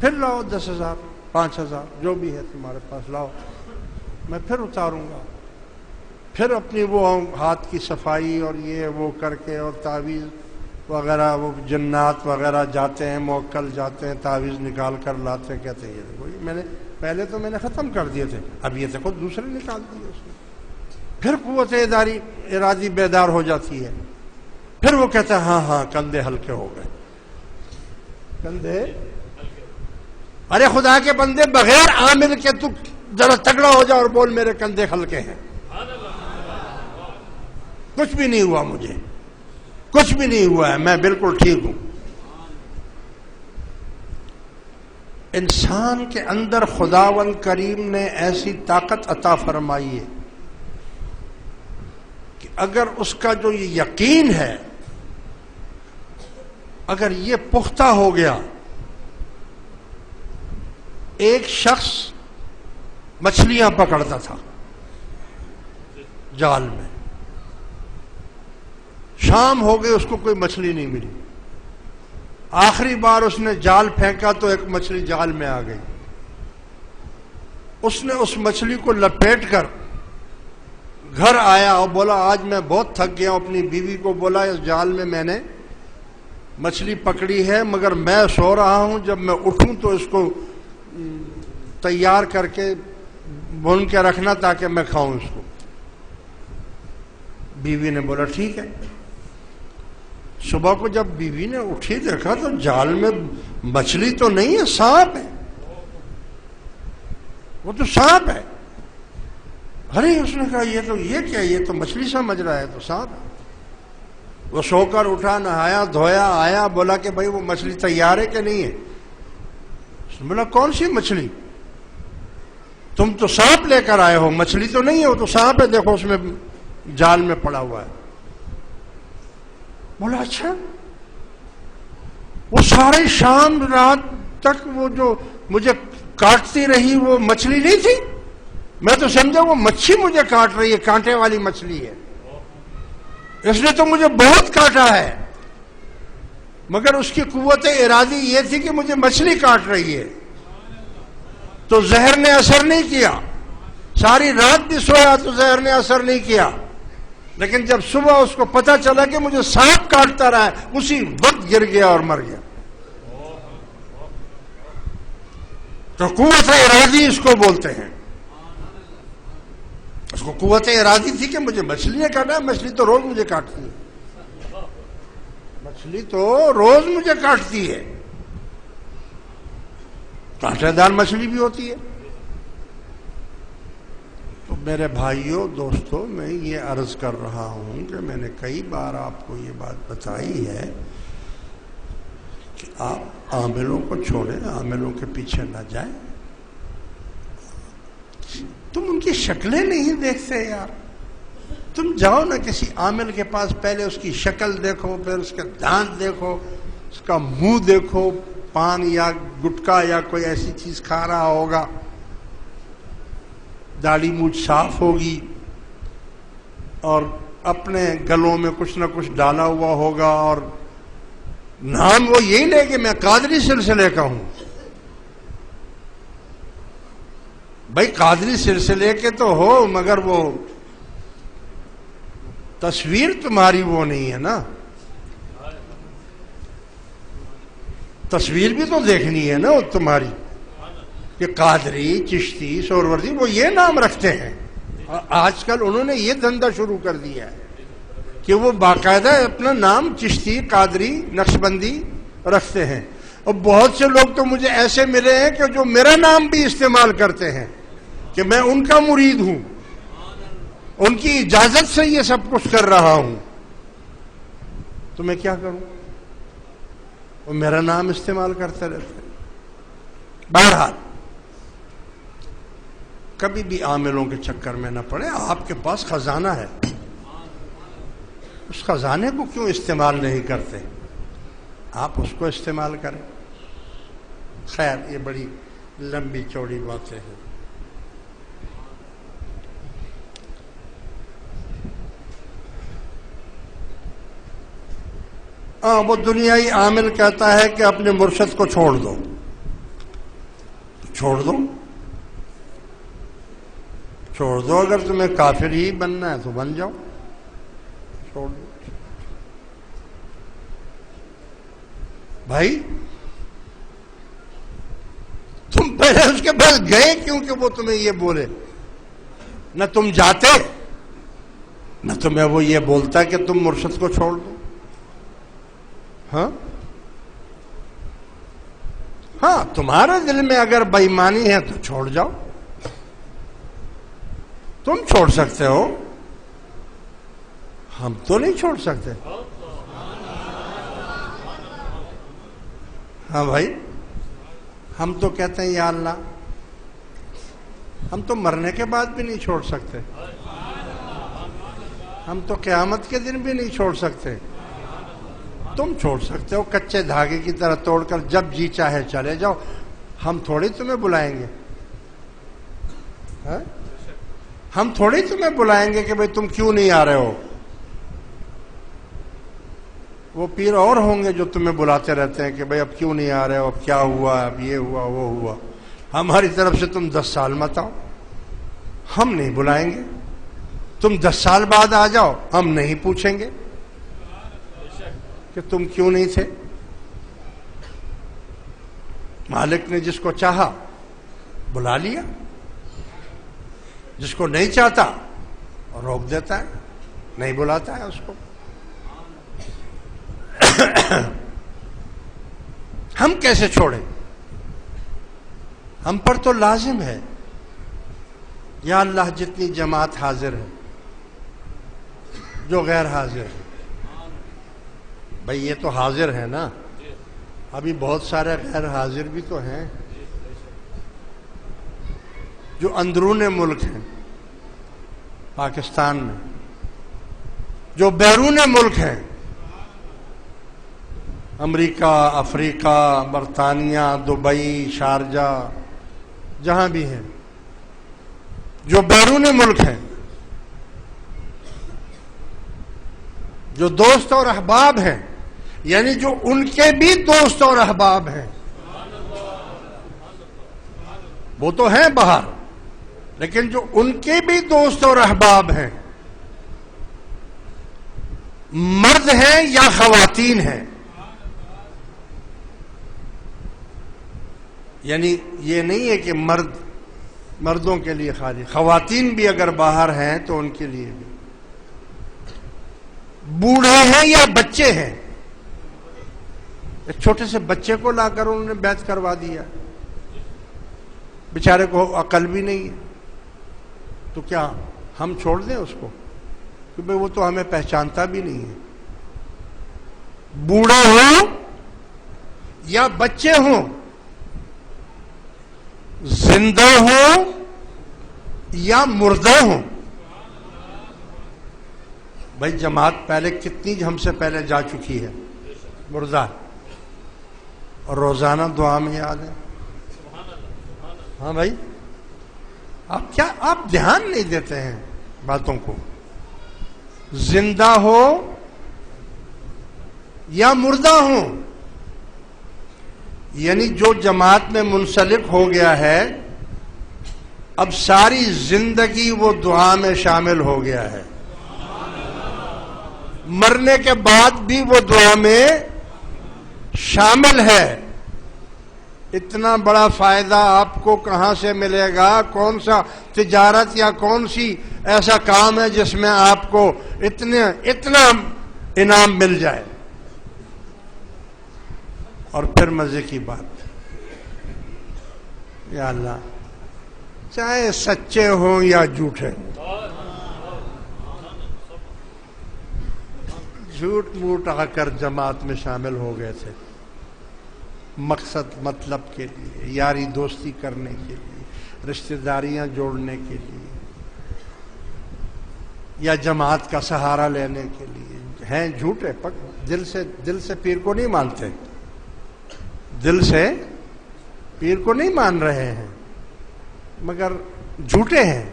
پھر لاؤ 10,000 5,000 جو بھی ہے تمہارے پاس لاؤ، میں پھر اتاروں گا۔ پھر اپنی وہ ہاتھ کی صفائی اور یہ وہ کر کے اور تعویذ وغیرہ، وہ جنات وغیرہ جاتے ہیں، موکل جاتے ہیں، تعویذ نکال کر لاتے ہیں، کہتے ہیں یہ دیکھو میں نے پہلے تو میں نے ختم کر دیے تھے، اب یہ دیکھو دوسرے نکال دیے اس نے۔ پھر قوت ارادی بیدار ہو جاتی ہے، پھر وہ کہتا ہے ہاں ہاں کندھے ہلکے ہو گئے، کندھے۔ ارے خدا کے بندے، بغیر عامل کے تو ذرا تگڑا ہو جا اور بول میرے کندھے ہلکے ہیں۔ کچھ بھی نہیں ہوا، مجھے کچھ بھی نہیں ہوا ہے، میں بالکل ٹھیک ہوں۔ انسان کے اندر خداوند کریم نے ایسی طاقت عطا فرمائی ہے کہ اگر اس کا جو یہ یقین ہے، اگر یہ پختہ ہو گیا، ایک شخص مچھلیاں پکڑتا تھا جال میں، شام ہو گئی اس کو کوئی مچھلی نہیں ملی، آخری بار اس نے جال پھینکا تو ایک مچھلی جال میں آ گئی، اس نے اس مچھلی کو لپیٹ کر گھر آیا اور بولا آج میں بہت تھک گیا ہوں، اپنی بیوی کو بولا اس جال میں نے مچھلی پکڑی ہے مگر میں سو رہا ہوں، جب میں اٹھوں تو اس کو تیار کر کے بھون کے رکھنا تاکہ میں کھاؤں اس کو۔ بیوی نے بولا ٹھیک ہے۔ صبح کو جب بیوی نے اٹھی دیکھا تو جال میں مچھلی تو نہیں ہے، سانپ ہے، وہ تو سانپ ہے۔ ارے اس نے کہا یہ کیا، یہ تو مچھلی سمجھ رہا ہے، تو سانپ ہے۔ وہ سو کر اٹھا، نہایا دھویا، آیا، بولا کہ بھائی وہ مچھلی تیار ہے کہ نہیں ہے؟ اس نے بولا کون سی مچھلی؟ تم تو سانپ لے کر آئے ہو، مچھلی تو نہیں ہے، وہ تو سانپ ہے، دیکھو اس میں جال میں پڑا ہوا ہے۔ بولا اچھا، وہ سارے شام رات تک وہ جو مجھے کاٹتی رہی وہ مچھلی نہیں تھی؟ میں تو سمجھا وہ مچھی مجھے کاٹ رہی ہے، کانٹے والی مچھلی ہے، اس نے تو مجھے بہت کاٹا ہے، مگر اس کی قوت ارادی یہ تھی کہ مجھے مچھلی کاٹ رہی ہے، تو زہر نے اثر نہیں کیا، ساری رات بھی سویا تو زہر نے اثر نہیں کیا، لیکن جب صبح اس کو پتا چلا کہ مجھے سانپ کاٹتا رہا ہے، اسی وقت گر گیا اور مر گیا۔ تو قوت ارادی اس کو بولتے ہیں۔ اس کو قوت ارادی تھی کہ مجھے مچھلی نے کاٹا، مچھلی تو روز مجھے کاٹتی ہے، مچھلی تو روز مجھے کاٹتی ہے، کانٹے دار مچھلی بھی ہوتی ہے۔ تو میرے بھائیوں دوستوں، میں یہ عرض کر رہا ہوں کہ میں نے کئی بار آپ کو یہ بات بتائی ہے کہ آپ عاملوں کو چھوڑیں، عاملوں کے پیچھے نہ جائیں۔ تم ان کی شکلیں نہیں دیکھتے یار، تم جاؤ نا کسی عامل کے پاس، پہلے اس کی شکل دیکھو، پھر اس کے دانت دیکھو، اس کا منہ دیکھو، پان یا گٹکا یا کوئی ایسی چیز کھا رہا ہوگا، داڑھی مونچھ صاف ہوگی، اور اپنے گلوں میں کچھ نہ کچھ ڈالا ہوا ہوگا، اور نام وہ یہی لے کہ میں قادری سلسلے کا ہوں۔ بھائی قادری سلسلے کے تو ہو، مگر وہ تصویر تمہاری وہ نہیں ہے نا، تصویر بھی تو دیکھنی ہے نا وہ تمہاری، کہ قادری، چشتی، سہروردی وہ یہ نام رکھتے ہیں۔ آج کل انہوں نے یہ دھندا شروع کر دیا ہے کہ وہ باقاعدہ اپنا نام چشتی، قادری، نقشبندی رکھتے ہیں، اور بہت سے لوگ تو مجھے ایسے ملے ہیں کہ جو میرا نام بھی استعمال کرتے ہیں کہ میں ان کا مرید ہوں، ان کی اجازت سے یہ سب کچھ کر رہا ہوں، تو میں کیا کروں؟ وہ میرا نام استعمال کرتے رہتے ہیں۔ بہرحال کبھی بھی عاملوں کے چکر میں نہ پڑے، آپ کے پاس خزانہ ہے، اس خزانے کو کیوں استعمال نہیں کرتے؟ آپ اس کو استعمال کریں۔ خیر یہ بڑی لمبی چوڑی باتیں ہیں۔ وہ دنیائی عامل کہتا ہے کہ اپنے مرشد کو چھوڑ دو، چھوڑ دو، چھوڑ دو، اگر تمہیں کافر ہی بننا ہے تو بن جاؤ، چھوڑ دو۔ بھائی تم پہلے اس کے پاس گئے کیوں کہ وہ تمہیں یہ بولے؟ نہ تم جاتے، نہ تمہیں وہ یہ بولتا کہ تم مرشد کو چھوڑ دو۔ ہاں ہاں، تمہارے دل میں اگر بے ایمانی ہے تو چھوڑ جاؤ، تم چھوڑ سکتے ہو، ہم تو نہیں چھوڑ سکتے۔ ہاں بھائی، ہم تو کہتے ہیں یا اللہ، ہم تو مرنے کے بعد بھی نہیں چھوڑ سکتے، ہم تو قیامت کے دن بھی نہیں چھوڑ سکتے۔ تم چھوڑ سکتے ہو، کچے دھاگے کی طرح توڑ کر جب جی چاہے چلے جاؤ، ہم تھوڑی تمہیں بلائیں گے، ہم تھوڑی تمہیں بلائیں گے کہ بھئی تم کیوں نہیں آ رہے ہو۔ وہ پیر اور ہوں گے جو تمہیں بلاتے رہتے ہیں کہ بھئی اب کیوں نہیں آ رہے ہو، اب کیا ہوا، اب یہ ہوا وہ ہوا۔ ہماری طرف سے تم 10 سال مت آؤ، ہم نہیں بلائیں گے۔ تم 10 سال بعد آ جاؤ، ہم نہیں پوچھیں گے کہ تم کیوں نہیں تھے۔ مالک نے جس کو چاہا بلا لیا، جس کو نہیں چاہتا روک دیتا ہے، نہیں بلاتا ہے اس کو۔ ہم کیسے چھوڑیں؟ ہم پر تو لازم ہے، یا اللہ جتنی جماعت حاضر ہے، جو غیر حاضر ہے، بھئی یہ تو حاضر ہے نا، ابھی بہت سارے غیر حاضر بھی تو ہیں جو اندرون ملک ہیں پاکستان میں، جو بیرون ملک ہیں، امریکہ، افریقہ، برطانیہ، دبئی، شارجہ، جہاں بھی ہیں، جو بیرون ملک ہیں، جو دوست اور احباب ہیں، یعنی جو ان کے بھی دوست اور احباب ہیں، وہ تو ہیں باہر، لیکن جو ان کے بھی دوست اور احباب ہیں، مرد ہیں یا خواتین ہیں، یعنی یہ نہیں ہے کہ مردوں کے لیے خالی، خواتین بھی اگر باہر ہیں تو ان کے لیے بھی، بوڑھے ہیں یا بچے ہیں، ایک چھوٹے سے بچے کو لا کر انہوں نے بیعت کروا دیا، بیچارے کو عقل بھی نہیں ہے، تو کیا ہم چھوڑ دیں اس کو؟ کیونکہ وہ تو ہمیں پہچانتا بھی نہیں ہے۔ بوڑھے ہوں یا بچے ہوں، زندہ ہوں یا مردہ ہوں، بھائی جماعت پہلے کتنی ہم سے پہلے جا چکی ہے، مردہ، اور روزانہ دعا میں یاد ہے۔ ہاں بھائی، آپ دھیان نہیں دیتے ہیں باتوں کو۔ زندہ ہو یا مردہ ہو، یعنی جو جماعت میں منسلک ہو گیا ہے، اب ساری زندگی وہ دعا میں شامل ہو گیا ہے، مرنے کے بعد بھی وہ دعا میں شامل ہے۔ اتنا بڑا فائدہ آپ کو کہاں سے ملے گا؟ کون سا تجارت یا کون سی ایسا کام ہے جس میں آپ کو اتنا انعام مل جائے؟ اور پھر مزے کی بات، یا اللہ، چاہے سچے ہوں یا جھوٹے، جھوٹ موٹ آ کر جماعت میں شامل ہو گئے تھے، مقصد مطلب کے لیے، یاری دوستی کرنے کے لیے، رشتہ داریاں جوڑنے کے لیے، یا جماعت کا سہارا لینے کے لیے، ہیں جھوٹے، دل سے پیر کو نہیں مانتے، دل سے پیر کو نہیں مان رہے ہیں، مگر جھوٹے ہیں۔